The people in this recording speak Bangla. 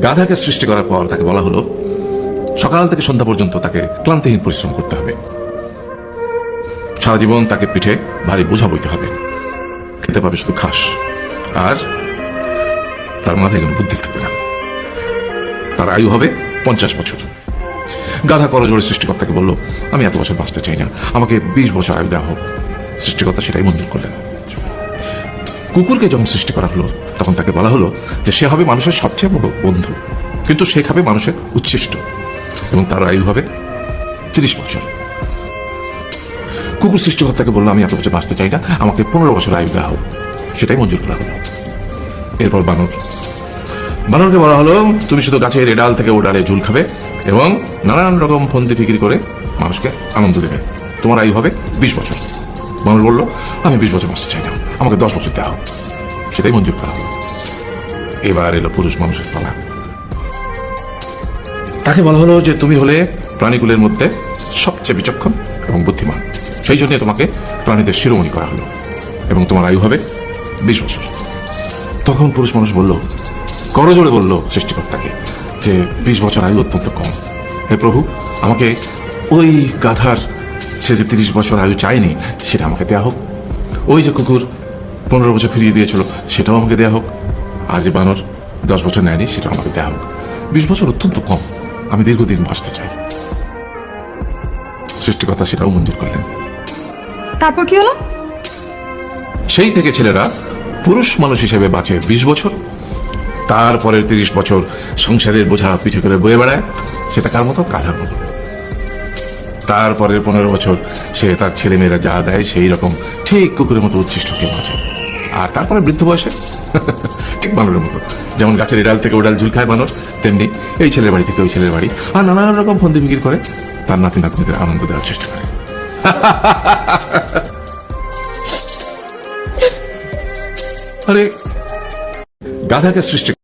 গাধাকে সৃষ্টি করার পর তাকে বলা হলো সকাল থেকে সন্ধ্যা পর্যন্ত তাকে ক্লান্তিহীন পরিশ্রম করতে হবে, সারা জীবন তাকে পিঠে ভারী বোঝা বইতে হবে, খেতে পাবে শুধু ঘাস, আর তার মাথায় কোনো বুদ্ধি থাকবে না। তার আয়ু হবে 50 বছর। গাধা করজোড়ে সৃষ্টিকর্তাকে বলল, আমি এত বছর বাঁচতে চাই না, আমাকে 20 বছর আয়ু দেওয়া হোক। সৃষ্টিকর্তা সেটাই মঞ্জুর করলেন। কুকুরকে যখন সৃষ্টি করা হলো তখন তাকে বলা হলো যে সে হবে মানুষের সবচেয়ে বড় বন্ধু, কিন্তু সে খাবে মানুষের উচ্ছিষ্ট, এবং তার আয়ু হবে 30 বছর। কুকুর সৃষ্টিকর্তাকে বললো, আমি এত বছর বাঁচতে চাই না, আমাকে 15 বছর আয়ু দেওয়া হোক। সেটাই মঞ্জুর করা হলো। এরপর বানরকে বলা হলো, তুমি শুধু গাছের এ ডাল থেকে ও ডালে ঝুল খাবে এবং নানান রকম ফন্দি ফিকিরি করে মানুষকে আনন্দ দেবে, তোমার আয়ু হবে 20 বছর। বানর বললো, আমি 20 বছর বাঁচতে চাই না, আমাকে 10 বছর দেওয়া হোক। সেটাই মঞ্জুর করা হলো। এবার এলো পুরুষ মানুষের পালা। তাকে বলা হলো যে তুমি হলে প্রাণীকুলের মধ্যে সবচেয়ে বিচক্ষণ এবং বুদ্ধিমান, সেই জন্য তোমাকে প্রাণীদের শিরোমণি করা হলো এবং তোমার আয়ু হবে 20 বছর। তখন পুরুষ মানুষ বলল, করজোড়ে বলল সৃষ্টিকর্তাকে যে 20 বছর আয়ু অত্যন্ত কম, হে প্রভু, আমাকে ওই গাধার সে যে 30 বছর আয়ু চায়নি সেটা আমাকে দেয়া হোক, ওই যে কুকুর 15 বছর ফিরিয়ে দিয়েছিল সেটাও আমাকে দেয়া হোক, আর যে বানর 10 বছর নেয়নি সেটাও আমাকে দেয়া হোক। 20 বছর অত্যন্ত কম, আমি দীর্ঘদিন বাঁচতে চাই। সৃষ্টিকর্তা সেটাও মঞ্জুর করলেন। তারপর কি হলো? সেই থেকে ছেলেরা পুরুষ মানুষ হিসেবে বাঁচে 20 বছর, তারপরের 30 বছর সংসারের বোঝা পিঠে করে বয়ে বেড়ায়, সেটা কার মতো? গাধার মতো। তারপরের 15 বছর সে তার ছেলে মেয়েরা যা দেয় সেই রকম ঠিক কুকুরের মতো উচ্ছিষ্ট হয়ে বাঁচে। আর তারপরে বৃদ্ধ বয়সে ঠিক বানরের মতো, যেমন গাছের এডাল থেকে ওডাল ঝুল খায় বানর, তেমনি এই ছেলের বাড়ি থেকে ওই ছেলের বাড়ি, আর নানান রকম ফন্দি বিক্রি করে তার নাতি নাতনিদের আনন্দ দেওয়ার চেষ্টা করে। আরে গাধাকে সৃষ্টি